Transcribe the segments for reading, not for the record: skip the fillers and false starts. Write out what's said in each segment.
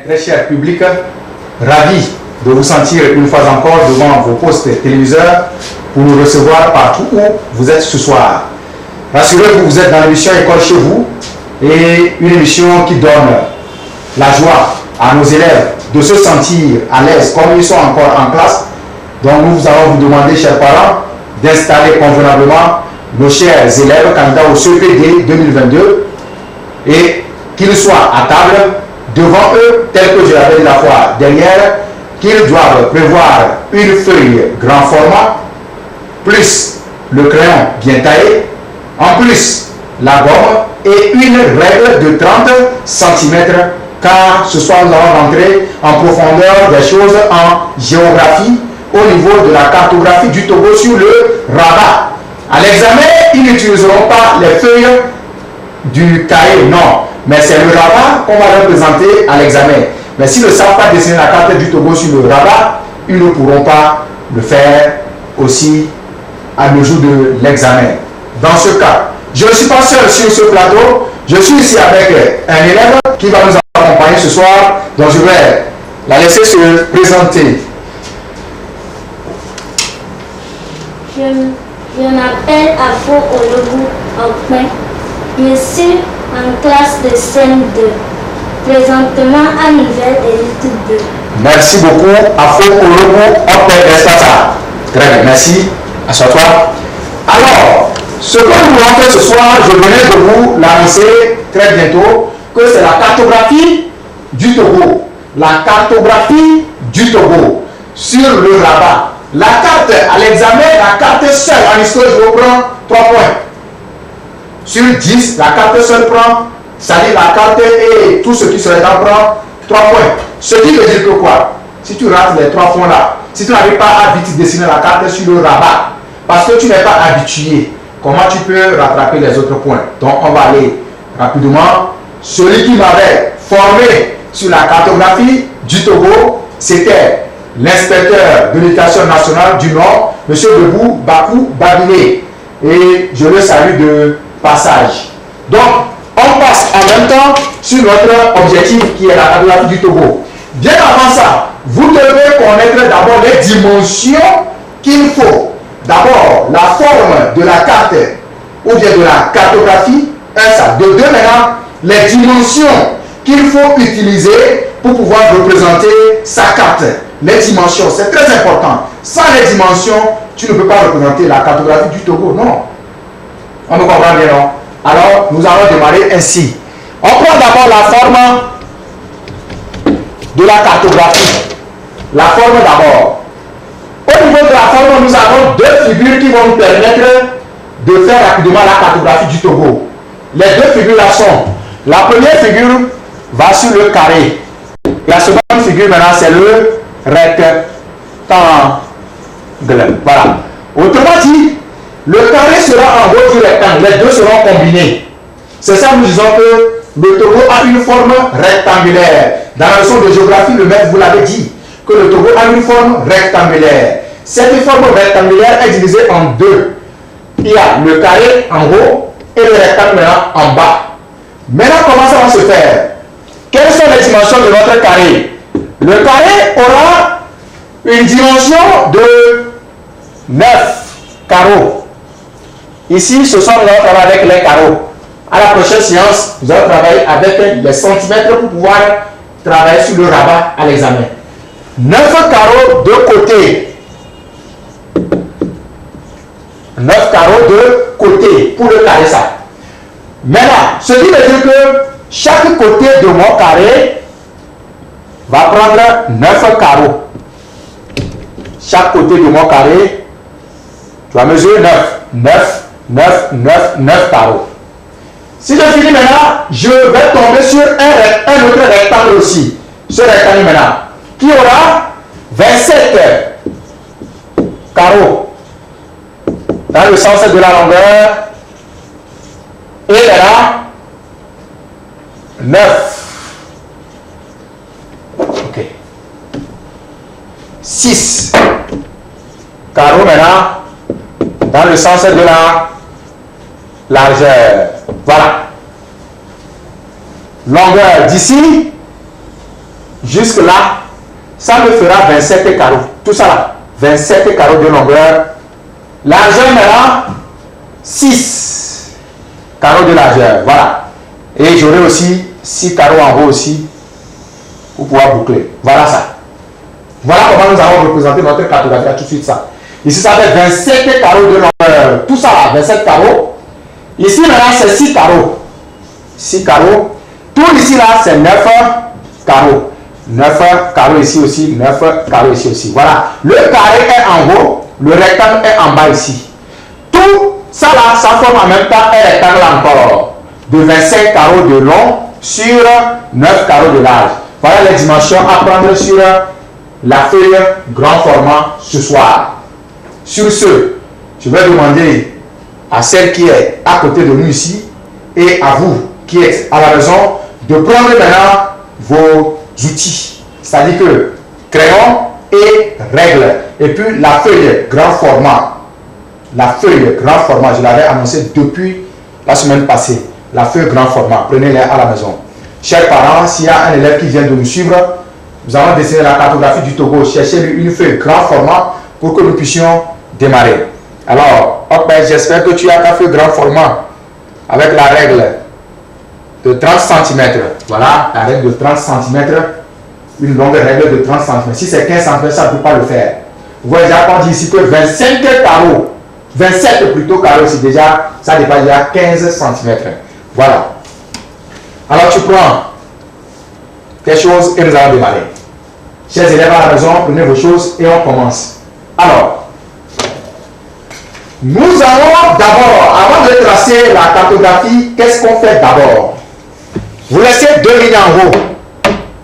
Très cher public, ravi de vous sentir une fois encore devant vos postes téléviseurs pour nous recevoir partout où vous êtes ce soir. Rassurez-vous, vous êtes dans l'émission École chez vous et une émission qui donne la joie à nos élèves de se sentir à l'aise comme ils sont encore en classe. Donc nous allons vous demander, chers parents, d'installer convenablement nos chers élèves candidats au CEPD 2022 et qu'ils soient à table devant eux, tel que je l'avais dit la fois dernière, qu'ils doivent prévoir une feuille grand format, plus le crayon bien taillé, en plus la gomme et une règle de 30 cm, car ce soir nous allons rentrer en profondeur des choses en géographie au niveau de la cartographie du Togo sur le rabat. À l'examen, ils n'utiliseront pas les feuilles du cahier, non, mais c'est le rabat qu'on va leur présenter à l'examen. Mais s'ils ne savent pas dessiner la carte du Togo sur le rabat, ils ne pourront pas le faire aussi à le jour de l'examen. Dans ce cas, je ne suis pas seul sur ce plateau, je suis ici avec un élève qui va nous accompagner ce soir, donc je vais la laisser se présenter. Je m'appelle Afo Olobu Okme. Je suis en classe de CM2, présentement à Nouvelle Élite 2. Merci beaucoup, Afo Olobu Okme Espata. Très bien, merci. Assois-toi. Alors, ce que nous voulons faire ce soir, je venais de vous l'annoncer très bientôt, que c'est la cartographie du Togo. La cartographie du Togo sur le rabat. La carte à l'examen, la carte seule en histoire, je vous prends 3 points. Sur 10, la carte seule prend, c'est-à-dire la carte et tout ce qui serait dedans prend 3 points. Ce qui veut dire que quoi? Si tu rates les 3 points là, si tu n'arrives pas à vite dessiner la carte sur le rabat, parce que tu n'es pas habitué, comment tu peux rattraper les autres points? Donc on va aller rapidement. Celui qui m'avait formé sur la cartographie du Togo, c'était l'inspecteur de l'éducation nationale du Nord, M. Debou Bakou Babiné. Et je le salue de passage. Donc, on passe en même temps sur notre objectif qui est la cartographie du Togo. Bien avant ça, vous devez connaître d'abord les dimensions qu'il faut. D'abord, la forme de la carte ou bien de la cartographie, un ça. De deux, maintenant, les dimensions qu'il faut utiliser pour pouvoir représenter sa carte. Les dimensions, c'est très important. Sans les dimensions, tu ne peux pas représenter la cartographie du Togo, non. On me comprend bien, non? Alors, nous allons démarrer ainsi. On prend d'abord la forme de la cartographie. La forme d'abord. Au niveau de la forme, nous avons deux figures qui vont nous permettre de faire rapidement la cartographie du Togo. Les deux figures là sont, la première figure va sur le carré. La seconde figure maintenant c'est le rectangle. Voilà. Autrement dit, le carré sera en haut du rectangle. Les deux seront combinés. C'est ça nous disons que le Togo a une forme rectangulaire. Dans la leçon de géographie, le maître vous l'avait dit, que le Togo a une forme rectangulaire. Cette forme rectangulaire est divisée en deux. Il y a le carré en haut et le rectangle en bas. Maintenant, comment ça va se faire? Quelles sont les dimensions de notre carré? Le carré aura une dimension de 9 carreaux. Ici, ce soir, nous allons travailler avec les carreaux. À la prochaine séance, nous allons travailler avec les centimètres pour pouvoir travailler sur le rabat à l'examen. 9 carreaux de côté. 9 carreaux de côté pour le carré ça. Maintenant, ce qui veut dire que chaque côté de mon carré va prendre 9 carreaux. Chaque côté de mon carré, tu vas mesurer 9 carreaux. Si je finis maintenant, je vais tomber sur un autre rectangle aussi. Ce rectangle maintenant, qui aura 27 carreaux dans le sens de la longueur. Et là, 9. Ok. 6 carreaux maintenant dans le sens de la largeur. Voilà. Longueur d'ici jusque là, ça me fera 27 carreaux. Tout ça là, 27 carreaux de longueur. Largeur maintenant, 6 carreaux de largeur. Voilà. Et j'aurai aussi 6 carreaux en haut aussi pour pouvoir boucler. Voilà ça. Voilà comment nous allons représenter notre cartographie. Tout de suite ça. Ici, ça fait 27 carreaux de longueur. Tout ça là, 27 carreaux. Ici, maintenant, c'est 6 carreaux. 6 carreaux. Tout ici là, c'est 9 carreaux. 9 carreaux ici aussi, 9 carreaux ici aussi. Voilà. Le carré est en haut, le rectangle est en bas ici. Tout ça là, ça forme en même temps un rectangle encore. De 25 carreaux de long sur 9 carreaux de large. Voilà les dimensions à prendre sur la feuille grand format ce soir. Sur ce, je vais demander à celle qui est à côté de nous ici et à vous qui êtes à la maison de prendre maintenant vos outils, c'est-à-dire que crayon et règle, et puis la feuille grand format. La feuille grand format, je l'avais annoncé depuis la semaine passée. La feuille grand format, prenez-les à la maison. Chers parents, s'il y a un élève qui vient de nous suivre, nous allons dessiner la cartographie du Togo. Cherchez-lui une feuille grand format pour que nous puissions démarrer. Alors, j'espère que tu as ta feuille grand format avec la règle de 30 cm. Voilà, la règle de 30 cm. Une longue règle de 30 cm. Si c'est 15 cm, ça ne peut pas le faire. Vous voyez, j'ai dit ici que 25 carreaux, 27 plutôt carreaux, c'est déjà, ça dépasse déjà 15 cm. Voilà. Alors tu prends quelque chose et nous allons démarrer. Chers élèves à la maison, prenez vos choses et on commence. Alors, nous allons d'abord, avant de tracer la cartographie, qu'est-ce qu'on fait d'abord? Vous laissez deux lignes en haut.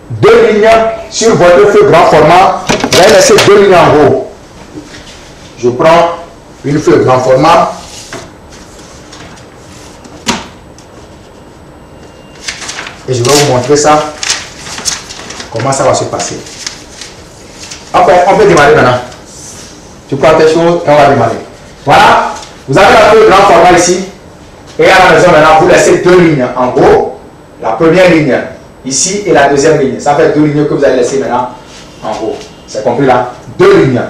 Deux lignes sur votre feuille grand format. Vous allez laisser deux lignes en haut. Je prends une feuille grand format. Et je vais vous montrer ça. Comment ça va se passer. Enfin, on peut démarrer maintenant. Tu prends tes choses et on va démarrer. Voilà. Vous avez la feuille grand format ici. Et à la maison maintenant, vous laissez deux lignes en haut. La première ligne ici et la deuxième ligne. Ça fait deux lignes que vous allez laisser maintenant en haut. C'est compris là? Deux lignes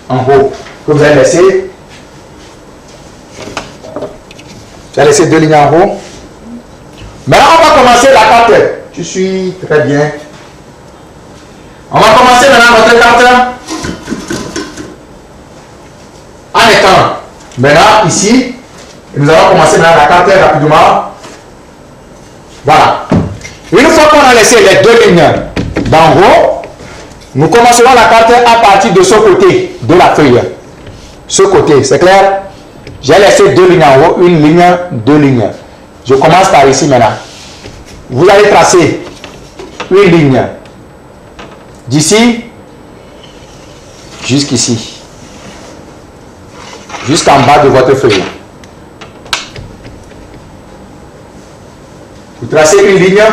en haut que vous allez laisser. Vous allez laisser deux lignes en haut. Maintenant, on va commencer la carte. Tu suis très bien. On va commencer maintenant notre carte en étant maintenant ici. Et nous allons commencer maintenant la carte rapidement. Voilà. Une fois qu'on a laissé les deux lignes d'en haut, nous commencerons la carte à partir de ce côté de la feuille. Ce côté, c'est clair? J'ai laissé deux lignes en haut, une ligne, deux lignes. Je commence par ici maintenant. Vous allez tracer une ligne d'ici jusqu'ici, jusqu'en bas de votre feuille. Vous tracez une ligne.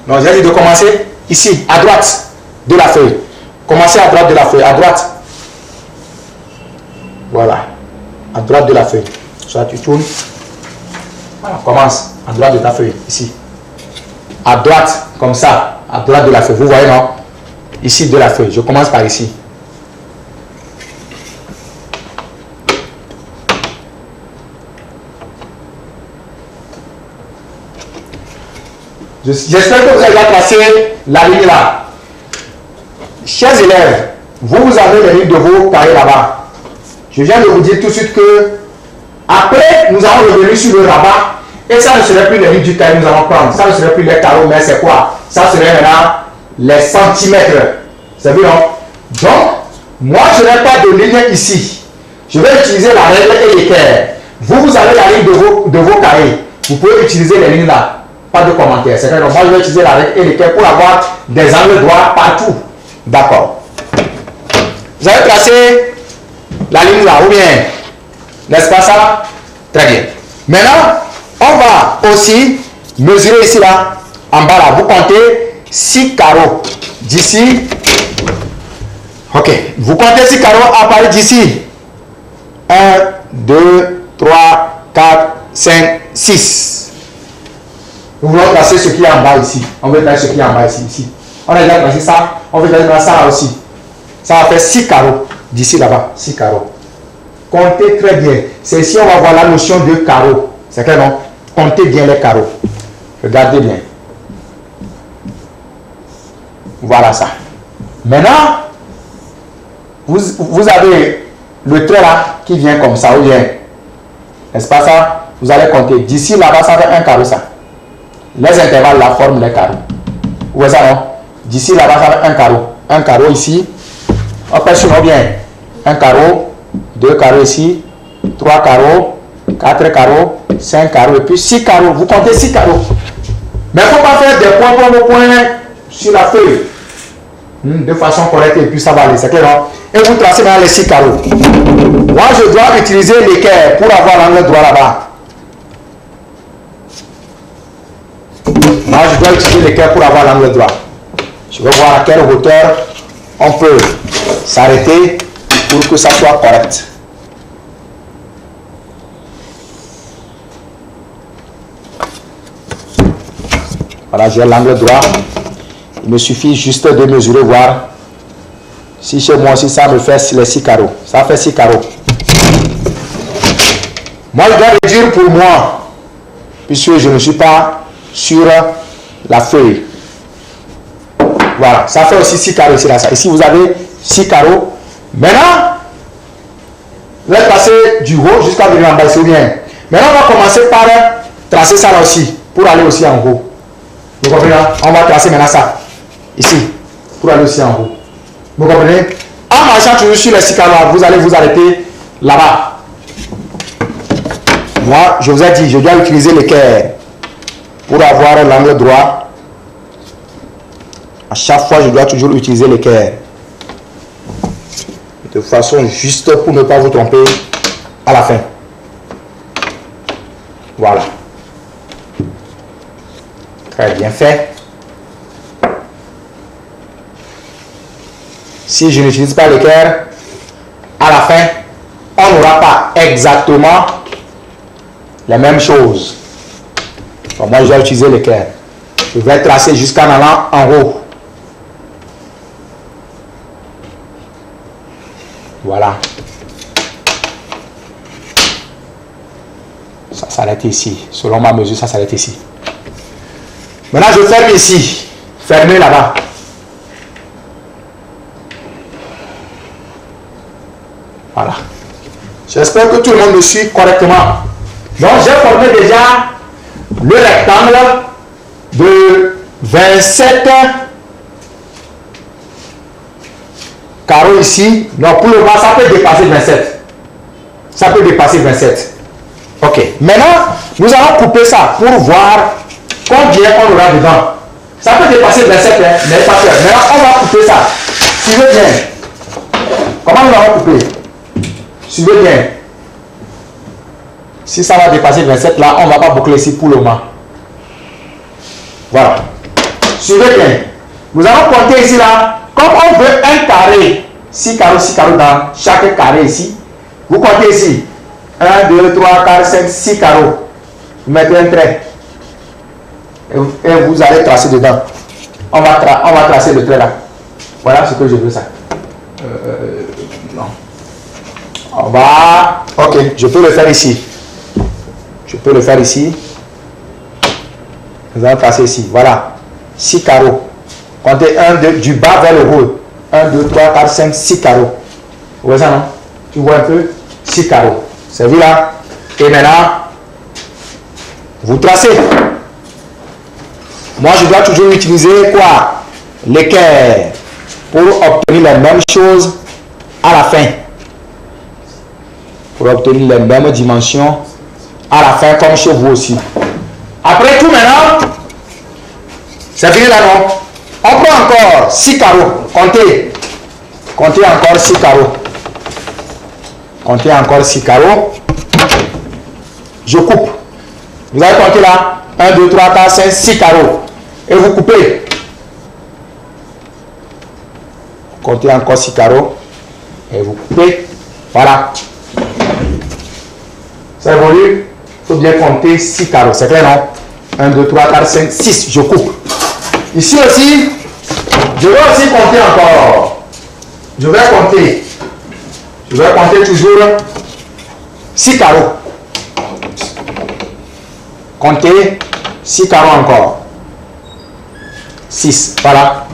Non, j'ai dit de commencer ici, à droite de la feuille. Commencez à droite de la feuille, à droite. Voilà, à droite de la feuille. Soit tu tournes. Voilà, commence à droite de ta feuille, ici. À droite, comme ça, à droite de la feuille. Vous voyez, non? Ici de la feuille. Je commence par ici. J'espère que vous avez placé la ligne là. Chers élèves, vous avez les lignes de vos carrés là-bas. Je viens de vous dire tout de suite que après, nous allons revenir sur le rabat. Et ça ne serait plus les lignes du carré que nous allons prendre. Ça ne serait plus les carreaux, mais c'est quoi? Ça serait maintenant les centimètres. C'est vu, non? Donc, moi, je n'ai pas de ligne ici. Je vais utiliser la règle et l'équerre. Vous avez la ligne de vos carrés. Vous pouvez utiliser les lignes là. Pas de commentaires. C'est clair. Moi, je vais utiliser la règle et l'équerre pour avoir des angles droits partout. D'accord. Vous avez tracé la ligne là, ou bien? N'est-ce pas ça? Très bien. Maintenant, on va aussi mesurer ici là, en bas là. Vous comptez 6 carreaux d'ici. Ok. Vous comptez 6 carreaux à partir d'ici. 1, 2, 3, 4, 5, 6. Nous voulons tracer ce qui est en bas ici. On veut tracer ce qui est en bas ici. On a déjà tracé ça. On veut déjà tracé ça aussi. Ça va faire 6 carreaux. D'ici là-bas, 6 carreaux. Comptez très bien. C'est ici on va voir la notion de carreau. C'est clair, non? Comptez bien les carreaux. Regardez bien. Voilà ça. Maintenant, vous avez le trait là qui vient comme ça, ou bien, n'est-ce pas ça? Vous allez compter. D'ici là-bas, ça fait un carreau ça. Les intervalles là forment les carreaux. Vous voyez ça, non? D'ici là-bas, ça fait un carreau. Un carreau ici. On peut suivre bien. Un carreau, 2 carreaux ici, 3 carreaux, 4 carreaux, 5 carreaux, et puis 6 carreaux. Vous comptez 6 carreaux. Mais il ne faut pas faire des points comme au point sur la feuille. De façon correcte, et puis ça va aller, c'est clair, non? Et vous tracez dans les 6 carreaux. Moi, je dois utiliser l'équerre pour avoir l'angle droit là-bas. Moi, je dois utiliser l'équerre pour avoir l'angle droit. Je vais voir à quelle hauteur on peut s'arrêter pour que ça soit correct. Voilà, j'ai l'angle droit. Il me suffit juste de mesurer, voir si chez moi aussi ça me fait les 6 carreaux. Ça fait 6 carreaux. Moi, je dois réduire pour moi, puisque je ne suis pas sur la feuille. Voilà, ça fait aussi 6 carreaux ici. Là. Ici, vous avez 6 carreaux. Maintenant, vous allez passer du haut jusqu'à venir en bas, c'est bien. Maintenant, on va commencer par tracer ça là aussi, pour aller aussi en haut. Vous comprenez? On va tracer maintenant ça, ici, pour aller aussi en haut. Vous comprenez? En marchant toujours sur les 6 carreaux, vous allez vous arrêter là-bas. Moi, je vous ai dit, je dois utiliser l'équerre pour avoir l'angle droit. À chaque fois, je dois toujours utiliser l'équerre. De façon juste pour ne pas vous tromper à la fin. Voilà. Très bien fait. Si je n'utilise pas l'équerre, à la fin, on n'aura pas exactement les mêmes choses. Bon, moi, je vais utiliser l'équerre. Je vais tracer jusqu'en allant en haut. Voilà. Ça s'arrête ici. Selon ma mesure, ça s'arrête ici. Maintenant, je ferme ici. Fermez là-bas. Voilà. J'espère que tout le monde me suit correctement. Donc, j'ai formé déjà le rectangle de 27 carreaux ici. Donc, pour le moment, ça peut dépasser 27. Ça peut dépasser 27. Ok. Maintenant, nous allons couper ça pour voir combien on aura dedans. Ça peut dépasser 27, hein, mais pas peur. Maintenant, on va couper ça. Suivez bien. Comment nous allons couper? Suivez bien. Si ça va dépasser 27, là, on ne va pas boucler ici pour le moment. Voilà. Suivez bien. Nous allons compter ici, là. Comme on veut un carré, 6 carreaux dans chaque carré ici. Vous comptez ici. 1, 2, 3, 4, 5, 6 carreaux. Vous mettez un trait. Et vous allez tracer dedans. On va tracer le trait là. Voilà ce que je veux ça. Non. On va... Ok, je peux le faire ici. Je peux le faire ici. Nous allons tracer ici. Voilà. 6 carreaux. Comptez 1, 2, du bas vers le haut. 1, 2, 3, 4, 5, 6 carreaux. Vous voyez ça, non? Tu vois un peu? 6 carreaux. C'est vu là? Et maintenant, vous tracez. Moi, je dois toujours utiliser quoi? L'équerre. Pour obtenir les mêmes choses à la fin. Pour obtenir les mêmes dimensions à la fin, comme chez vous aussi. Après tout, maintenant, c'est fini là, non? On prend encore 6 carreaux. Comptez. Comptez encore 6 carreaux. Comptez encore 6 carreaux. Je coupe. Vous allez compter là. 1, 2, 3, 4, 5, 6 carreaux. Et vous coupez. Comptez encore 6 carreaux. Et vous coupez. Voilà. Ça évolue. Il faut bien compter 6 carreaux. C'est clair, non? 1, 2, 3, 4, 5, 6. Je coupe. Ici aussi, Je vais aussi compter encore. Je vais compter. Je vais compter toujours 6 carreaux. Comptez 6 carreaux encore. 6, voilà.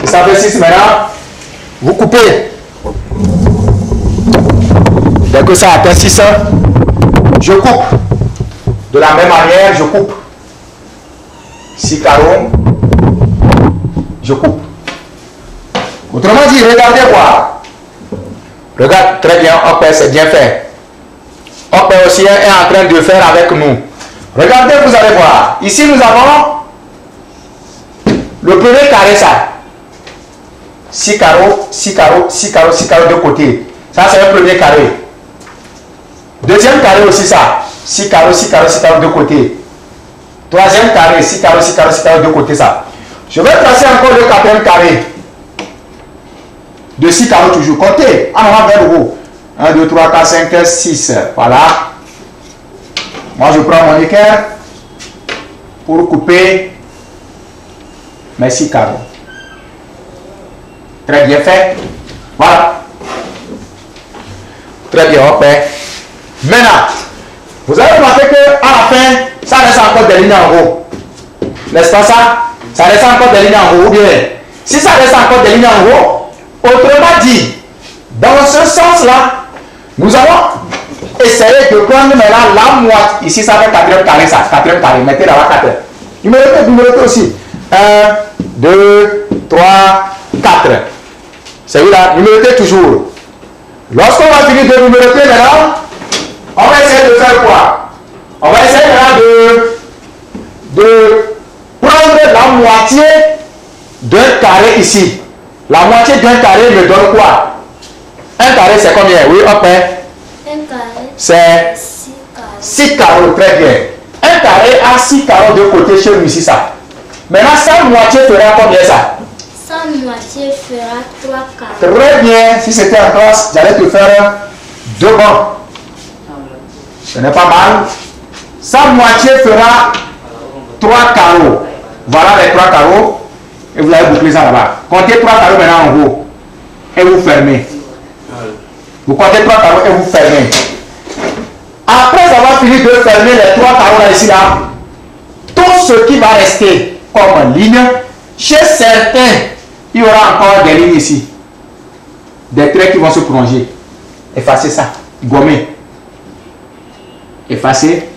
Et ça fait 6 maintenant. Vous coupez. Dès que ça atteint 6, je coupe. De la même manière, je coupe. 6 carreaux. Je coupe. Autrement dit, regardez voir. Regarde, très bien, Hopper, c'est bien fait. Hopper aussi est en train de faire avec nous. Regardez, vous allez voir. Ici, nous avons le premier carré, ça. 6 carreaux, 6 carreaux, 6 carreaux, 6 carreaux de côté. Ça, c'est le premier carré. Deuxième carré aussi, ça. 6 carreaux, 6 carreaux, 6 carreaux de côté. Troisième carré, 6 carreaux, 6 carreaux, 6 carreaux de côté, ça. Je vais tracer encore le quatrième carré. De 6 carreaux toujours. Comptez. En avant vers le haut. 1, 2, 3, 4, 5, 6. Voilà. Moi, je prends mon équerre pour couper mes 6 carreaux. Très bien fait. Voilà. Très bien, hop. Maintenant, vous avez remarqué qu'à la fin, ça reste encore des lignes en haut. N'est-ce pas ça? Ça reste encore des lignes en haut. Ou bien, si ça reste encore des lignes en haut, autrement dit, dans ce sens-là, nous allons essayer de prendre maintenant la moitié. Ici, ça fait 4e carré, ça. 4e carré. Mettez là-bas 4. Numérotez aussi. 1, 2, 3, 4. Celui-là, numérotez toujours. Lorsqu'on va finir de numéroter maintenant, on va essayer de faire quoi? On va essayer maintenant de prendre la moitié d'un carré ici. La moitié d'un carré me donne quoi? Un carré, c'est combien? Oui, hop. Un carré. C'est 6 carreaux, très bien. Un carré a 6 carreaux de côté chez nous ici, ça. Maintenant, sa moitié fera combien ça? Sa moitié fera 3 carreaux. Très bien. Si c'était en classe, j'allais te faire 2 bancs. Ce n'est pas mal. Sa moitié fera 3 carreaux. Voilà les 3 carreaux. Et vous allez boucler ça là-bas. Comptez 3 carreaux maintenant en haut. Et vous fermez. Vous comptez 3 carreaux et vous fermez. Après avoir fini de fermer les 3 carreaux là, ici, là, tout ce qui va rester comme ligne, chez certains, il y aura encore des lignes ici. Des traits qui vont se prolonger. Effacez ça. Gommez. Effacez.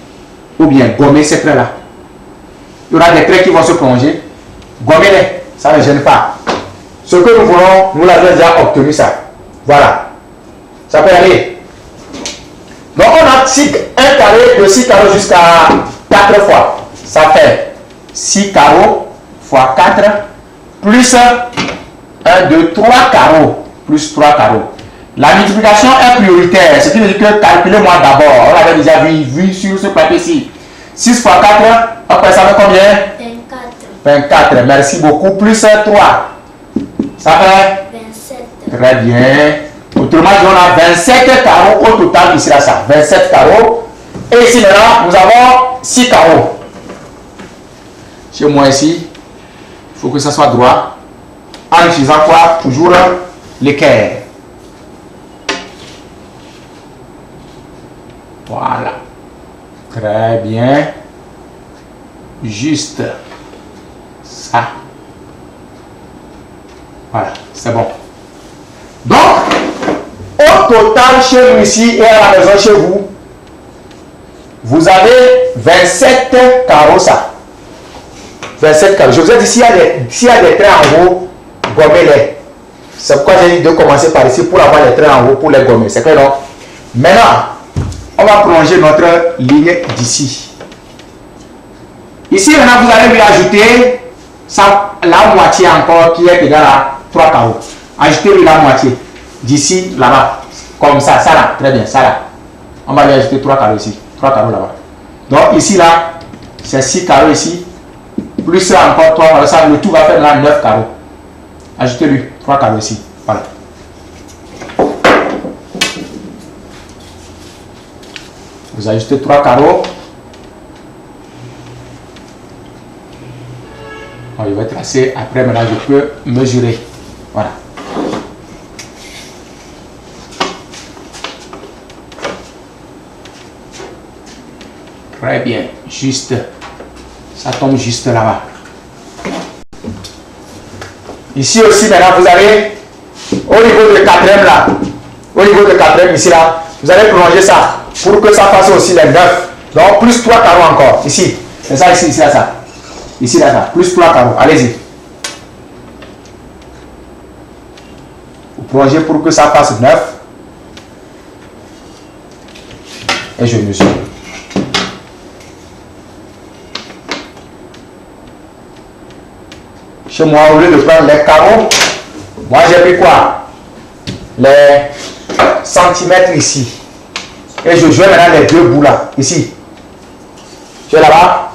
Ou bien gommez ces traits là. Il y aura des traits qui vont se prolonger. Gommez-les. Ça ne gêne pas. Ce que nous voulons, nous l'avons déjà obtenu ça. Voilà. Ça peut aller. Donc on a un carré de 6 carreaux jusqu'à 4 fois. Ça fait 6 carreaux fois 4 plus 1, 2, 3 carreaux plus 3 carreaux. La multiplication est prioritaire. Ce qui veut dire que calculez-moi d'abord. On l'avait déjà vu sur ce papier-ci. 6 fois 4, après ça fait combien? 24. 24. Merci beaucoup. Plus 3. Ça fait 27. Très bien. Autrement dit, on a 27 carreaux au total ici là, ça. 27 carreaux. Et ici maintenant, nous avons 6 carreaux. Chez moi ici, il faut que ça soit droit. En utilisant quoi? Toujours l'équerre. Voilà. Très bien. Juste ça. Voilà, c'est bon. Donc, au total chez nous ici et à la maison chez vous, vous avez 27 carreaux ça. 27 carreaux. Je vous ai dit, s'il y a des traits en haut, gommez-les. C'est pourquoi j'ai dit de commencer par ici pour avoir les traits en haut pour les gommer. C'est clair, non? Maintenant, on va prolonger notre ligne d'ici. Ici, maintenant, vous allez lui ajouter ça, la moitié encore qui est égale à 3 carreaux. Ajoutez-lui la moitié. D'ici, là-bas. Comme ça, ça là. Très bien, ça là. On va lui ajouter 3 carreaux ici. 3 carreaux là-bas. Donc ici, là, c'est 6 carreaux ici. Plus ça encore 3 carreaux. Ça, le tout va faire là 9 carreaux. Ajoutez-lui 3 carreaux ici. Voilà. Vous ajoutez 3 carreaux. Bon, je vais tracer. Après, maintenant, je peux mesurer. Voilà. Très bien. Juste. Ça tombe juste là-bas. Ici aussi, maintenant, vous avez, au niveau de 4e là, au niveau de 4e ici là, vous allez prolonger ça pour que ça fasse aussi les 9. Donc, plus 3 carreaux encore. Ici. C'est ça, ici, là, ça. Ici, là, ça. Plus 3 carreaux. Allez-y. Vous prolongez pour que ça fasse 9. Et je mesure. Chez moi, au lieu de prendre les carreaux, moi j'ai pris quoi? Les centimètres ici. Et je joins maintenant les 2 bouts là. Ici. Tu es là-bas?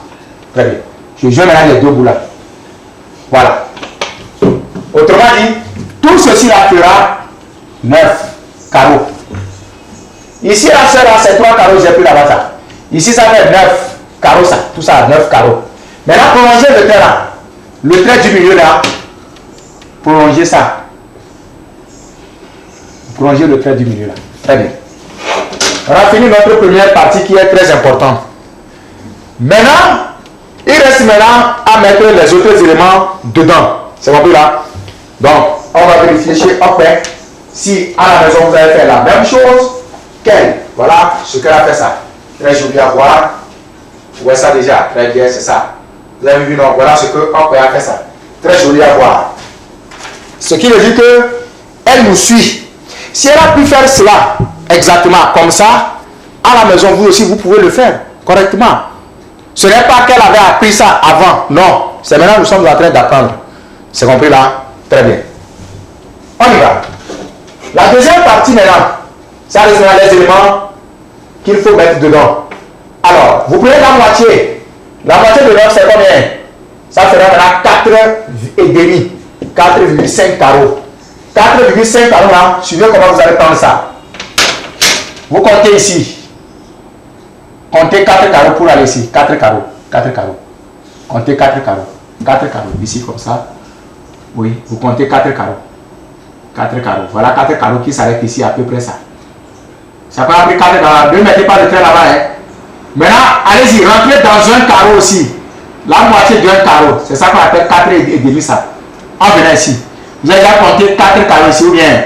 Très bien. Je joins maintenant les 2 bouts là. Voilà. Autrement dit, tout ceci là fera 9 carreaux. Ici, la seule là, c'est 3 carreaux, j'ai pris là-bas ça. Ici, ça fait 9 carreaux ça. Tout ça, 9 carreaux. Maintenant, prolongez le trait là. Le trait du milieu là, prolongez ça. Prolongez le trait du milieu là. Très bien. On a fini notre première partie qui est très importante. Maintenant, il reste maintenant à mettre les autres éléments dedans. C'est compris là? Donc, on va vérifier chez Opin si à la maison vous avez fait la même chose qu'elle. Voilà ce qu'elle a fait ça. Très joli à voir. Vous voyez ça déjà? Très bien, c'est ça. Vous avez vu, non? Voilà ce que Opin a fait ça. Très joli à voir. Ce qui veut dire que elle nous suit. Si elle a pu faire cela exactement comme ça, à la maison, vous aussi, vous pouvez le faire correctement. Ce n'est pas qu'elle avait appris ça avant. Non. C'est maintenant que nous sommes en train d'apprendre. C'est compris là? Très bien. On y va. La deuxième partie maintenant, ça reste les éléments qu'il faut mettre dedans. Alors, vous prenez la moitié. La moitié de 9, c'est combien? Ça fera maintenant 4,5. 4,5 carreaux. 4,5 carreaux là, suivez comment vous allez prendre ça. Vous comptez ici. Comptez 4 carreaux pour aller ici. 4 carreaux. 4 carreaux. Comptez 4 carreaux. 4 carreaux. Ici comme ça. Oui, vous comptez 4 carreaux. 4 carreaux. Voilà 4 carreaux qui s'arrêtent ici, à peu près ça. Ça peut avoir 4 carreaux. Ne mettez pas de trait là-bas. Hein. Maintenant, allez-y, rentrez dans un carreau aussi. La moitié d'un carreau. C'est ça qu'on appelle 4,5 ça. En venant ici. Vous avez déjà compté 4 carreaux ici ou bien.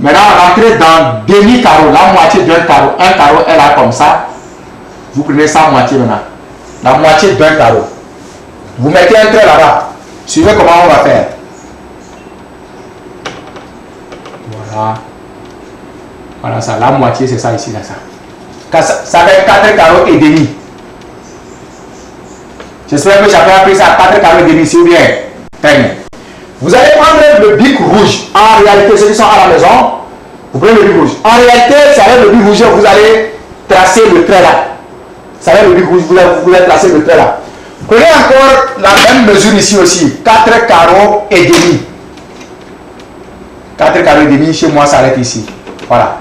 Maintenant, rentrez dans demi-carreau, la moitié d'un carreau. Un carreau est là comme ça. Vous prenez ça moitié maintenant. La moitié d'un carreau. Vous mettez un trait là-bas. Suivez comment on va faire. Voilà. Voilà ça. La moitié, c'est ça ici, là, ça. Ça fait 4 carreaux et demi. J'espère que chacun a pris ça 4 carreaux et demi ici ou bien. Très bien. Vous allez prendre le bic rouge. En réalité, ceux qui sont à la maison, vous prenez le bic rouge. En réalité, ça va être le bic rouge, vous allez tracer le trait là. Ça va être le bic rouge, vous allez tracer le trait là. Prenez encore la même mesure ici aussi. 4 carreaux et demi. 4 carreaux et demi, chez moi, ça arrête ici. Voilà.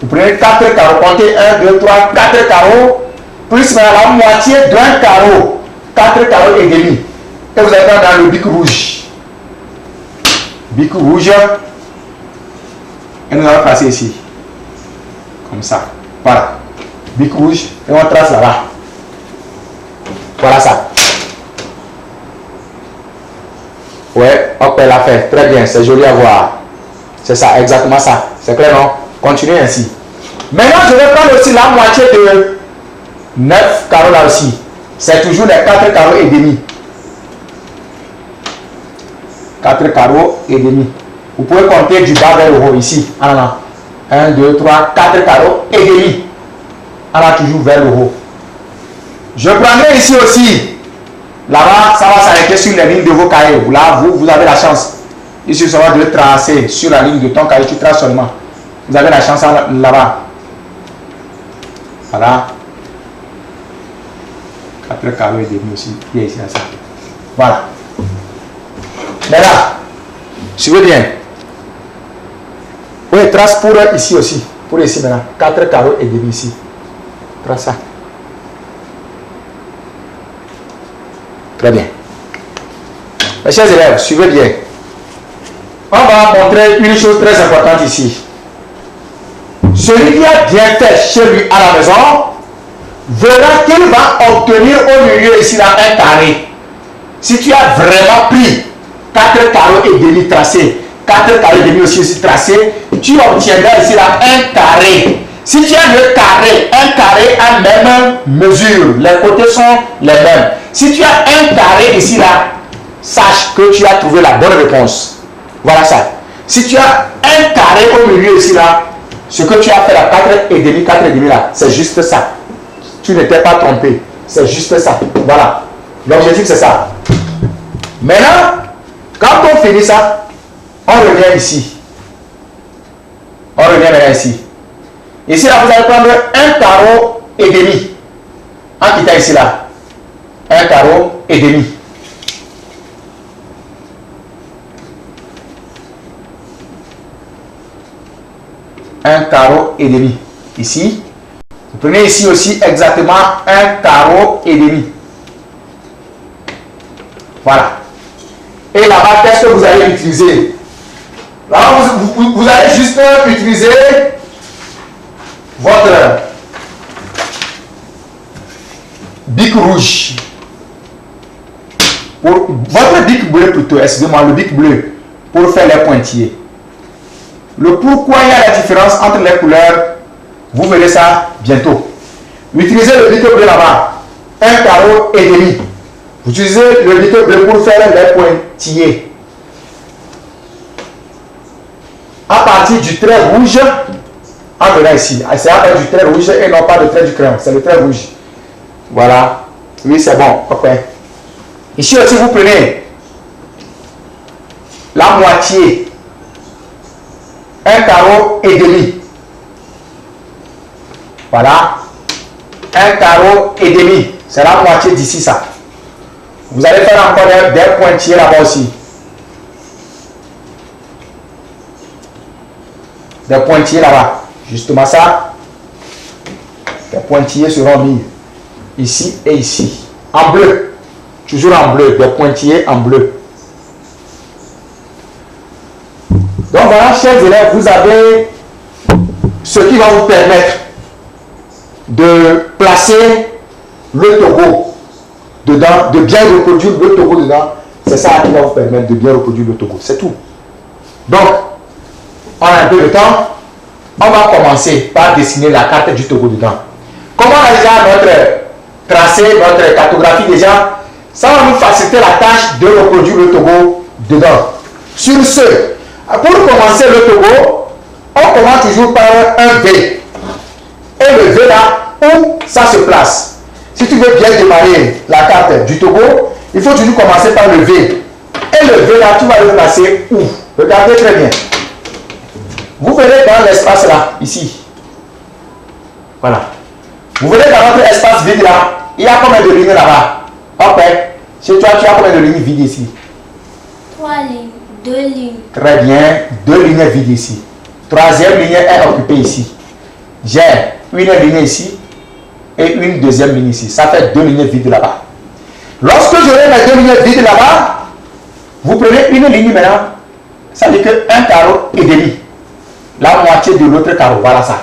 Vous prenez 4 carreaux, comptez 1, 2, 3, 4 carreaux, plus la moitié d'un carreau. 4 carreaux et demi. Et vous allez prendre dans le bic rouge. Bic rouge. Et nous allons tracer ici. Comme ça. Voilà. Bic rouge. Et on trace là-bas. Voilà ça. Ouais, hop, elle a fait. Très bien, c'est joli à voir. C'est ça, exactement ça. C'est clair, non? Continuez ainsi. Maintenant, je vais prendre aussi la moitié de 9 carreaux là aussi. C'est toujours les 4 carreaux et demi. 4 carreaux et demi. Vous pouvez compter du bas vers le haut ici. En allant. 1, 2, 3, 4 carreaux et demi. En allant toujours vers le haut. Je prendrai ici aussi. Là-bas, ça va s'arrêter sur les lignes de vos cahiers. Là, vous avez la chance. Ici, ça va de tracer sur la ligne de ton cahier. Tu traces seulement. Vous avez la chance là-bas. Voilà. 4 carreaux et demi aussi. Il y a ici, là, ça. Voilà. Mais là, suivez bien. Oui, trace pour ici aussi. Pour ici maintenant. 4 carreaux et demi ici. Trace ça. Très bien. Mes chers élèves, suivez bien. On va montrer une chose très importante ici. Celui qui a bien fait chez lui à la maison verra qu'il va obtenir au milieu ici là un carré. Si tu as vraiment pris 4 carreaux et demi tracés, 4 carrés et demi aussi tracés, tu obtiendras ici là un carré. Si tu as le carré, un carré a même mesure, les côtés sont les mêmes. Si tu as un carré ici là, sache que tu as trouvé la bonne réponse. Voilà ça. Si tu as un carré au milieu ici là, ce que tu as fait là, 4 et demi là, c'est juste ça. Tu ne t'es pas trompé. C'est juste ça. Voilà. L'objectif c'est ça. Maintenant, quand on finit ça, on revient ici. On revient maintenant ici. Ici là, vous allez prendre un carreau et demi. En quittant ici là. Un carreau et demi. Un carreau et demi. Ici. Vous prenez ici aussi exactement un carreau et demi. Voilà. Et là-bas, qu'est-ce que vous allez utiliser? Là, vous allez juste utiliser votre bic rouge. Votre bic bleu plutôt, excusez-moi, le bic bleu pour faire les pointillés. Le pourquoi il y a la différence entre les couleurs, vous verrez ça bientôt. Utilisez le bic bleu là-bas, un carreau et demi. Vous utilisez le bic bleu pour faire les pointillés. À partir du trait rouge, en venant ici, c'est à partir du trait rouge et non pas le trait du crayon, c'est le trait rouge. Voilà. Oui, c'est bon. Ok. Ici aussi, vous prenez la moitié, un carreau et demi. Voilà. Un carreau et demi. C'est la moitié d'ici, ça. Vous allez faire encore des pointillés là-bas aussi. Des pointillés là-bas. Justement ça. Les pointillés seront mis ici et ici. En bleu. Toujours en bleu. Des pointillés en bleu. Donc voilà, chers élèves, vous avez ce qui va vous permettre de placer le togo dedans, de bien reproduire le togo dedans. C'est ça qui va vous permettre de bien reproduire le togo. C'est tout. Donc, on a un peu de temps. On va commencer par dessiner la carte du Togo dedans. Comme on a déjà notre tracé, notre cartographie déjà, ça va nous faciliter la tâche de reproduire le Togo dedans. Sur ce, pour commencer le Togo, on commence toujours par un V. Et le V là, où ça se place. Si tu veux bien démarrer la carte du Togo, il faut toujours commencer par le V. Et le V là, tu vas le placer où? Regardez très bien. Vous verrez dans l'espace là, ici. Voilà. Vous verrez dans notre espace vide là, il y a combien de lignes là-bas? Ok. Chez toi, tu as combien de lignes vides ici? 3 lignes, 2 lignes. Très bien, 2 lignes vides ici. Troisième ligne est occupée ici. J'ai une ligne ici et une deuxième ligne ici. Ça fait 2 lignes vides là-bas. Lorsque j'aurai mes 2 lignes vides là-bas, vous prenez une ligne maintenant. Ça veut dire qu'un carreau et demi. La moitié de l'autre carreau, voilà ça.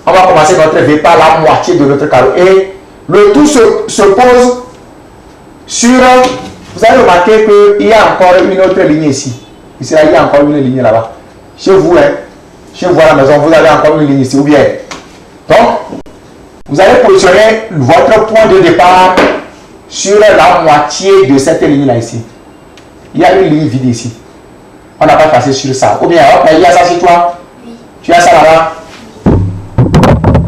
On va commencer notre V par la moitié de l'autre carreau. Et le tout se pose sur... Vous allez remarquer qu'il y a encore une autre ligne ici. Ici, là, il y a encore une ligne là-bas. Chez vous, hein, chez vous à la maison, vous avez encore une ligne ici. Ou bien. Donc, vous allez positionner votre point de départ sur la moitié de cette ligne-là ici. Il y a une ligne vide ici. On n'a pas passé sur ça. Ou bien, hop, il y a ça sur toi. Oui. Tu as ça là-bas.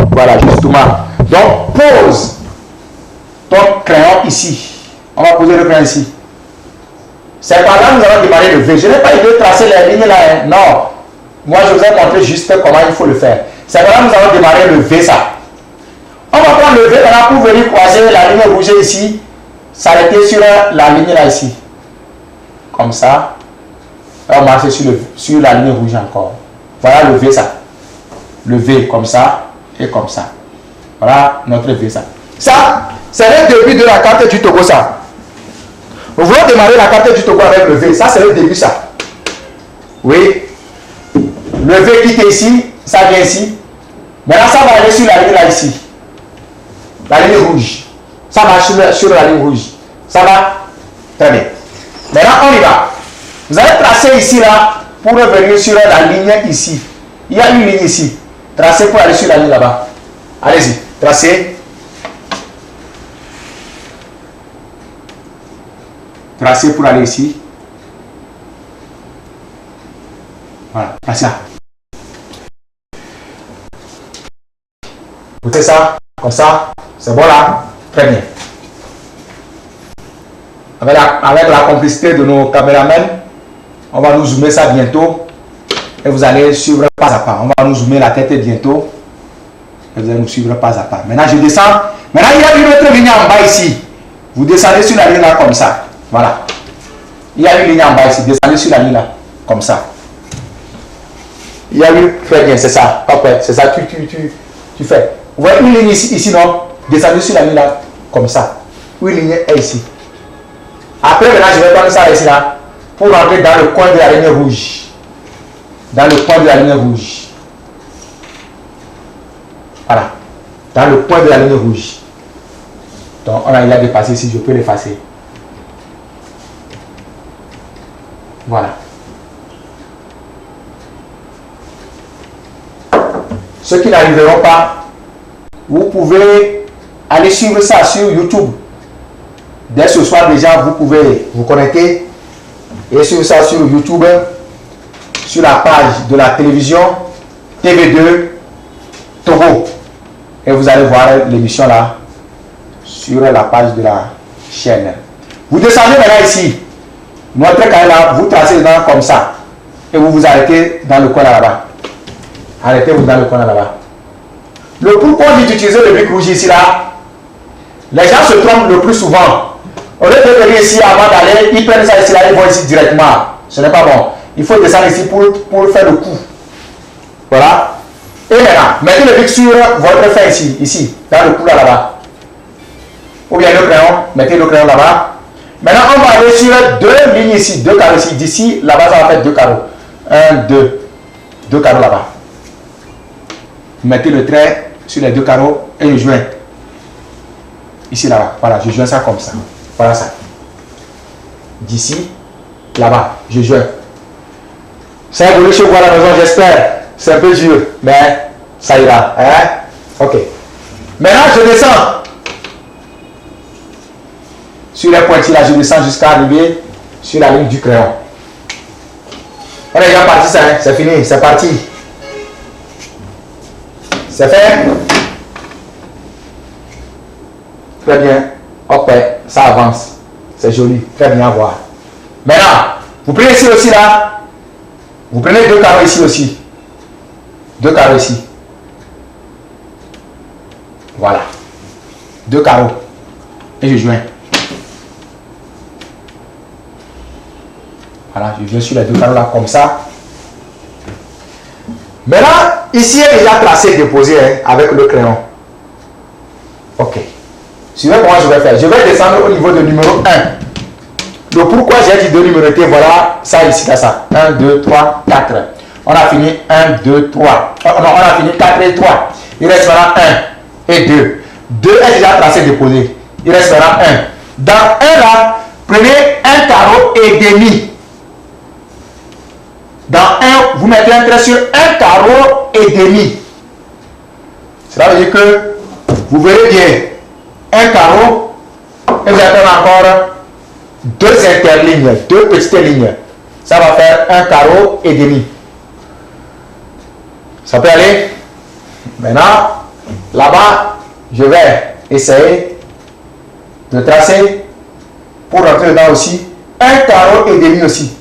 Voilà, justement. Donc, pose ton crayon ici. On va poser le crayon ici. C'est par là que nous allons démarrer le V. Je n'ai pas idée de tracer les lignes là. Hein. Non. Moi, je vous ai montré juste comment il faut le faire. C'est par là que nous allons démarrer le V, ça. On va prendre le V là pour venir croiser la ligne rouge ici. S'arrêter sur la ligne là ici. Comme ça. On va marcher sur la ligne rouge encore. Voilà le V, ça. Le V comme ça et comme ça. Voilà notre V, ça. Ça, c'est le début de la carte du Togo, ça. Nous voulons démarrer la carte du Togo avec le V. Ça, c'est le début, ça. Oui. Le V quitte ici, ça vient ici. Maintenant, ça va aller sur la ligne là, ici. La ligne rouge. Ça marche sur la ligne rouge. Ça va? Très bien. Maintenant, on y va. Vous allez tracer ici, là, pour revenir sur la ligne ici. Il y a une ligne ici. Tracez pour aller sur la ligne là-bas. Allez-y. Tracez. Tracez pour aller ici. Voilà. Tracez là. Vous faites ça, comme ça. C'est bon là? Très bien. Avec la complicité de nos caméramens, on va nous zoomer ça bientôt. Et vous allez suivre pas à pas. On va nous zoomer la tête bientôt. Et vous allez nous suivre pas à pas. Maintenant, je descends. Maintenant, il y a une autre ligne en bas ici. Vous descendez sur la ligne là comme ça. Voilà. Il y a une ligne en bas ici. Descendez sur la ligne là. Comme ça. Il y a une. Très bien, c'est ça. Après, c'est ça. Tu fais. Vous voyez une ligne ici, non? Descendez sur la ligne là. Comme ça. Une ligne est ici. Après, maintenant, je vais prendre ça ici là. Pour rentrer dans le coin de la ligne rouge. Dans le coin de la ligne rouge. Voilà. Dans le coin de la ligne rouge. Donc, il a dépassé ici. Je peux l'effacer. Voilà. Ceux qui n'arriveront pas, vous pouvez aller suivre ça sur YouTube. Dès ce soir déjà, vous pouvez vous connecter et suivre ça sur YouTube, sur la page de la télévision TV2 Togo. Et vous allez voir l'émission là, sur la page de la chaîne. Vous descendez maintenant ici. Notre cas là, vous tracez dedans comme ça. Et vous vous arrêtez dans le coin là-bas. Arrêtez-vous dans le coin là-bas. Le pourquoi on dit d'utiliser le bic rouge ici là, les gens se trompent le plus souvent. Au lieu de venir ici avant d'aller, ils prennent ça ici là, ils vont ici directement. Ce n'est pas bon. Il faut descendre ici pour faire le coup. Voilà. Et maintenant, mettez le bic sur votre fin ici, dans le cou là-bas. Ou bien le crayon, mettez le crayon là-bas. Maintenant, on va aller sur deux lignes ici, deux carreaux ici. D'ici, là-bas, ça va faire deux carreaux. Un, deux. Deux carreaux là-bas. Mettez le trait sur les deux carreaux et le joint. Ici, là-bas. Voilà, je joins ça comme ça. Voilà ça. D'ici, là-bas, je joins. C'est un boulot chez vous à la maison, j'espère. C'est un peu dur, mais ça ira. Hein? Ok. Maintenant, je descends. Sur les pointillés là, je descends jusqu'à arriver sur la ligne du crayon. On est déjà parti, ça, hein? C'est fini, c'est parti. C'est fait. Très bien. Ok, ça avance. C'est joli. Très bien à voir. Maintenant, vous prenez ici aussi là. Vous prenez deux carreaux ici aussi. Deux carreaux ici. Voilà. Deux carreaux. Et je joins. Voilà, je viens sur les deux carreaux là comme ça. Maintenant, ici est déjà tracé et déposé hein, avec le crayon. Ok. Suivez comment je vais faire. Je vais descendre au niveau de numéro 1. Le pourquoi j'ai dit de numéroter, voilà ça ici, là, ça. 1, 2, 3, 4. On a fini 1, 2, 3. Non, on a fini 4 et 3. Il reste maintenant 1 et 2. 2 est déjà tracé et déposé. Il reste maintenant 1. Dans 1 là, prenez un carreau et demi. Dans 1, vous mettez un trait sur un carreau et demi. Cela veut dire que vous verrez bien un carreau et vous allez faire encore deux interlignes, deux petites lignes. Ça va faire un carreau et demi. Ça peut aller. Maintenant, là-bas, je vais essayer de tracer pour rentrer dedans aussi un carreau et demi aussi.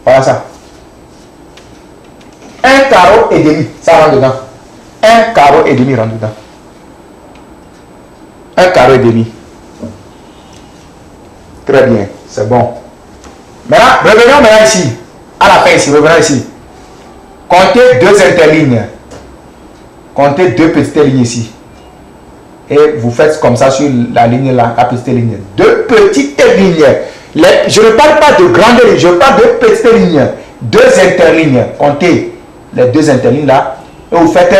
Voilà ça. Un carreau et demi, ça rentre dedans. Un carreau et demi rentre dedans. Un carreau et demi. Très bien, c'est bon. Maintenant, revenons maintenant ici. À la fin ici, revenons ici. Comptez deux interlignes. Comptez deux petites lignes ici. et vous faites comme ça sur la ligne là, la petite ligne. Deux petites lignes. Je ne parle pas de grandes lignes, je parle de petites lignes. Deux interlignes. Comptez les deux interlignes là. Et vous faites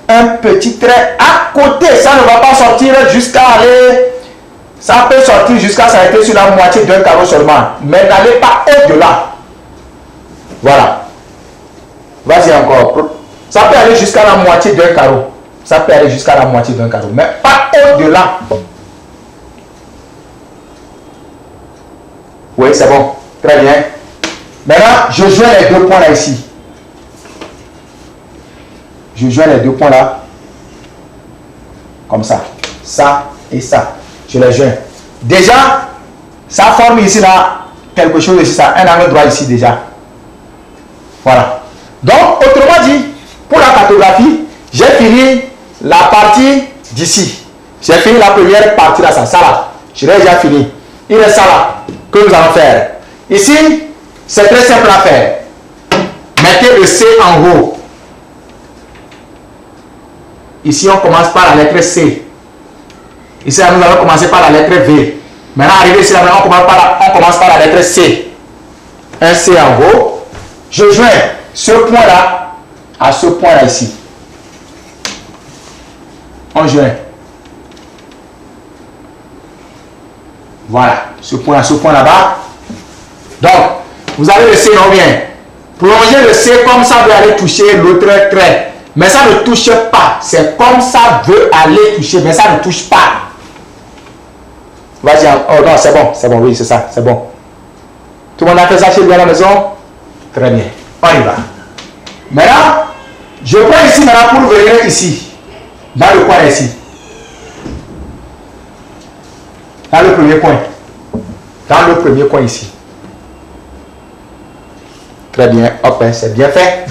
un petit trait à côté. Ça ne va pas sortir jusqu'à aller. Ça peut sortir jusqu'à s'arrêter sur la moitié d'un carreau seulement. Mais n'allez pas au-delà. Voilà. Vas-y encore. Ça peut aller jusqu'à la moitié d'un carreau. Ça peut aller jusqu'à la moitié d'un carreau. Mais pas au-delà. Oui, c'est bon. Très bien. Maintenant, je joins les deux points là ici. Je joins les deux points là. Comme ça. Ça et ça. Je les joins. Déjà, ça forme ici là quelque chose ici, ça. Un angle droit ici déjà. Voilà. Donc, autrement dit, pour la cartographie, j'ai fini la partie d'ici. J'ai fini la première partie là, ça là. Je l'ai déjà fini. Il reste ça là que nous allons faire. Ici, c'est très simple à faire. Mettez le C en haut. Ici, on commence par la lettre C. Ici, là, nous allons commencer par la lettre V. Maintenant, arrivé ici, là, on commence par la lettre C. Un C en haut. Je joins ce point-là à ce point-là ici. On joint. Voilà, ce point là-bas. Donc, vous avez le C, non bien. Plongez le C comme ça veut aller toucher l'autre trait. Mais ça ne touche pas. C'est comme ça veut aller toucher, mais ça ne touche pas. Vas-y, oh non, c'est bon, oui, c'est ça, c'est bon. Tout le monde a fait ça chez lui à la maison? Très bien, on y va. Maintenant, je prends ici maintenant pour venir ici. Dans le coin ici. Dans le premier coin. Dans le premier coin ici. Très bien, hop, c'est bien fait.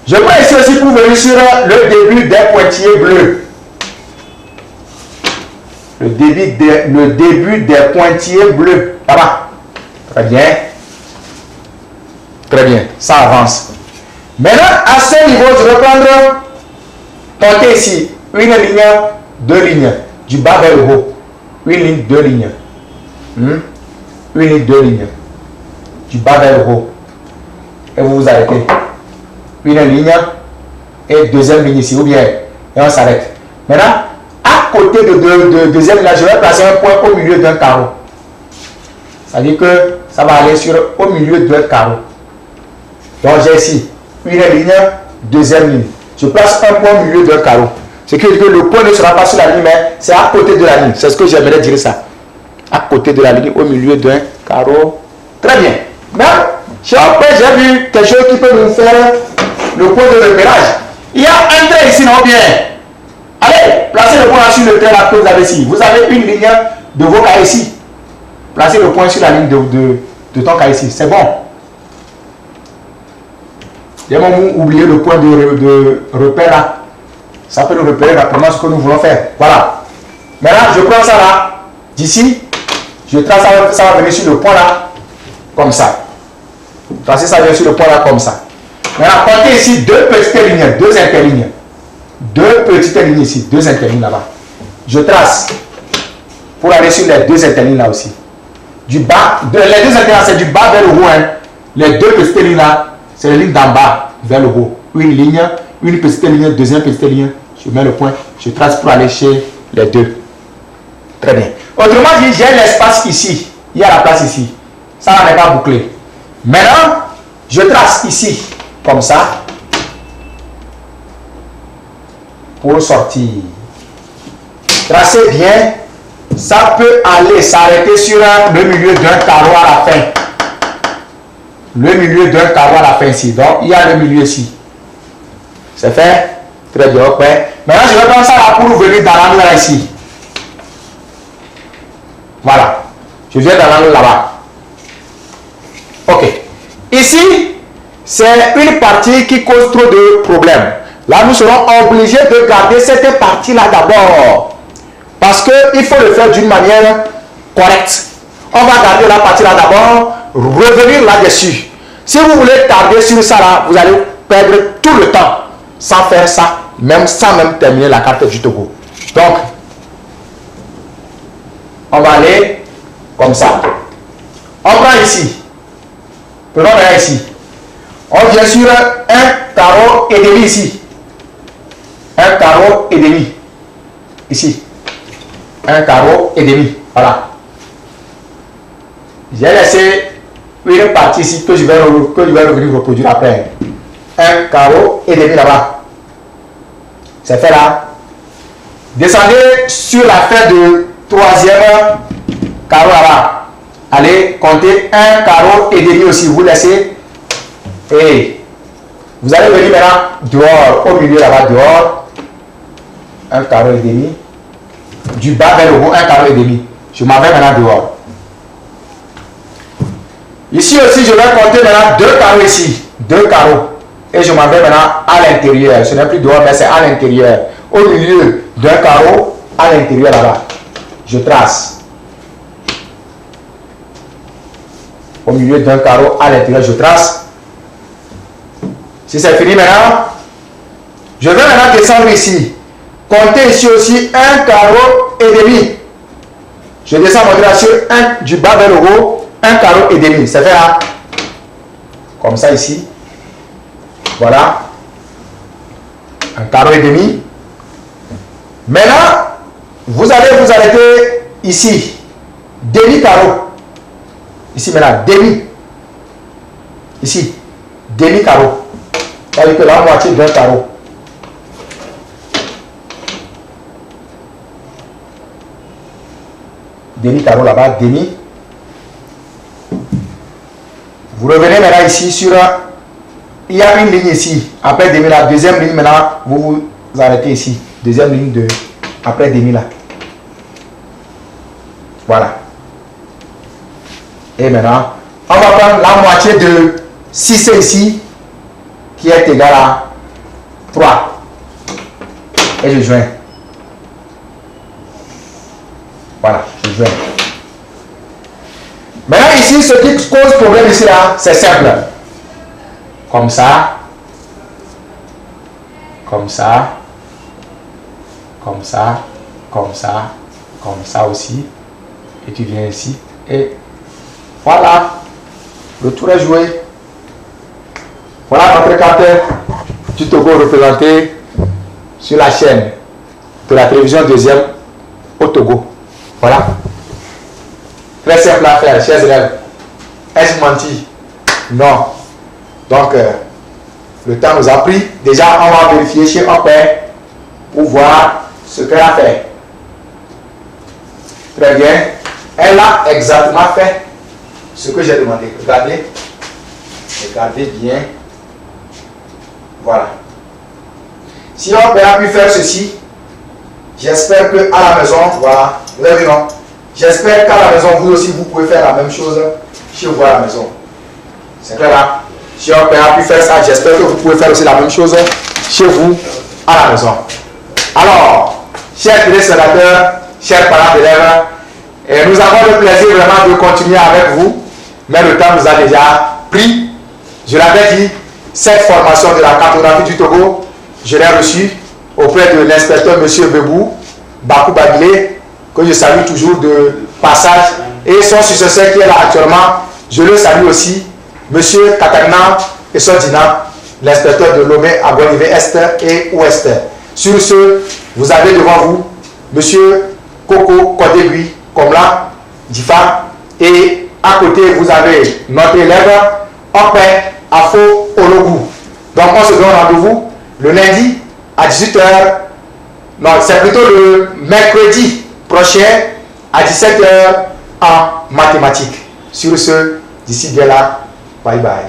Je prends ici aussi pour venir sur le début des pointillés bleus. Le début des pointillés bleus. Là-bas. Très bien. Très bien. Ça avance. Maintenant, à ce niveau, je vais prendre, comptez ici, une ligne, deux lignes. Du bas vers le haut. Une ligne, deux lignes. Une ligne, deux lignes. Du bas vers le haut. Et vous vous arrêtez. Une ligne et deuxième ligne ici. Ou bien, et on s'arrête. Maintenant, à côté de deuxième ligne, je vais placer un point au milieu d'un carreau. Ça veut dire que ça va aller au milieu d'un carreau. Donc j'ai ici une ligne, deuxième ligne. Je place un point au milieu d'un carreau. Ce qui veut dire que le point ne sera pas sur la ligne, mais c'est à côté de la ligne. C'est ce que j'aimerais dire ça. À côté de la ligne, au milieu d'un carreau. Très bien. Maintenant, j'ai vu quelque chose qui peut nous faire le point de repérage. Il y a un trait ici, non bien. Allez, placez le point sur le trait là que vous avez ici. Vous avez une ligne de vos cahiers ici. Placez le point sur la ligne de ton cahier ici. C'est bon. Il y a un moment oublié le point de repère là. Ça peut nous repérer rapidement ce que nous voulons faire. Voilà. Maintenant, je prends ça là. D'ici, je trace ça va venir sur le point là. Comme ça. Tracer ça vient sur le point là comme ça. Maintenant, comptez ici deux petites lignes, deux interlignes. Deux petites lignes ici, deux interlignes là-bas. Je trace pour aller sur les deux interlignes là aussi. Du bas, les deux interlignes c'est du bas vers le haut. Hein. Les deux petites lignes là, c'est les lignes d'en bas vers le haut. Une ligne, une petite ligne, deuxième petite ligne. Je mets le point, je trace pour aller chez les deux. Très bien. Autrement dit, j'ai l'espace ici. Il y a la place ici. Ça n'est pas bouclé. Maintenant, je trace ici, comme ça, pour sortir. Tracez bien, ça peut aller s'arrêter sur le milieu d'un carreau à la fin. Le milieu d'un carreau à la fin ici. Donc, il y a le milieu ici. C'est fait? Très bien, ok. Maintenant, je vais prendre ça là pour venir dans l'angle là ici. Voilà. Je viens dans l'angle là-bas. Ok. Ici, c'est une partie qui cause trop de problèmes. Là, nous serons obligés de garder cette partie-là d'abord. Parce qu'il faut le faire d'une manière correcte. On va garder la partie-là d'abord, revenir là-dessus. Si vous voulez tarder sur ça là, vous allez perdre tout le temps sans faire ça, même sans même terminer la carte du Togo. Donc, On va aller comme ça. On prend ici. Prenons maintenant ici. On vient sur un carreau et demi ici. Un carreau et demi. Ici. Un carreau et demi. Voilà. J'ai laissé une partie ici que je vais revenir reproduire après. Un carreau et demi là-bas. C'est fait là. Descendez sur la fin de troisième carreau là-bas. Allez compter un carreau et demi aussi. Vous laissez. Et vous allez venir maintenant dehors, au milieu là-bas, dehors. Un carreau et demi. Du bas vers le haut, un carreau et demi. Je m'en vais maintenant dehors. Ici aussi, je vais compter maintenant deux carreaux ici. Deux carreaux. Et je m'en vais maintenant à l'intérieur. Ce n'est plus dehors, mais c'est à l'intérieur. Au milieu d'un carreau, à l'intérieur là-bas. Je trace. Au milieu d'un carreau, à l'intérieur, je trace. Si c'est fini maintenant, je vais maintenant descendre ici. Comptez ici aussi un carreau et demi. Je descends mon trace du bas vers le haut, un carreau et demi. C'est fait là. Comme ça ici. Voilà. Un carreau et demi. Maintenant, vous allez vous arrêter ici. Demi carreau. Ici maintenant, demi. Ici. Demi carreau. C'est-à-dire que la moitié d'un carreau. Demi carreau là-bas, demi. Vous revenez maintenant ici sur... Il y a une ligne ici. Après demi la deuxième ligne maintenant, vous vous arrêtez ici. Deuxième ligne de... Après demi là. Voilà. Et maintenant, on va prendre la moitié de 6 ici, qui est égal à 3. Et je joins. Voilà, je joins. Maintenant ici, ce qui cause problème ici là, c'est simple. Comme ça. Comme ça. Comme ça. Comme ça. Comme ça aussi. Et tu viens ici. Et voilà. Le tour est joué. Voilà notre carte du Togo représenté sur la chaîne de la télévision deuxième au Togo. Voilà. Très simple à faire, chers élèves. Est-ce menti? Non. Donc, le temps nous a pris. Déjà, on va vérifier chez Opère pour voir ce qu'elle a fait. Très bien. Elle a exactement fait ce que j'ai demandé. Regardez. Regardez bien. Voilà. Si Opère a pu faire ceci, j'espère qu'à la maison, voilà, vous avez vu, non? J'espère qu'à la maison, vous aussi, vous pouvez faire la même chose chez vous à la maison. C'est clair là? Si on a pu faire ça, j'espère que vous pouvez faire aussi la même chose chez vous à la maison. Alors, chers téléspectateurs, chers parents d'élèves, nous avons le plaisir vraiment de continuer avec vous, mais le temps nous a déjà pris. Je l'avais dit, cette formation de la cartographie du Togo, je l'ai reçue auprès de l'inspecteur M. Bebou Bakou Babilé, que je salue toujours de passage, et son successeur qui est là actuellement, je le salue aussi, M. Katarina Essodina, l'inspecteur de Lomé à Bonivé Est et Ouest. Sur ce, vous avez devant vous M. Koko Kodegui, Komla, Difa, et à côté vous avez notre élève Opé Afo Ologou. Donc on se donne rendez-vous le lundi à 18h, non c'est plutôt le mercredi prochain à 17h en mathématiques. Sur ce, d'ici bien là, bye bye.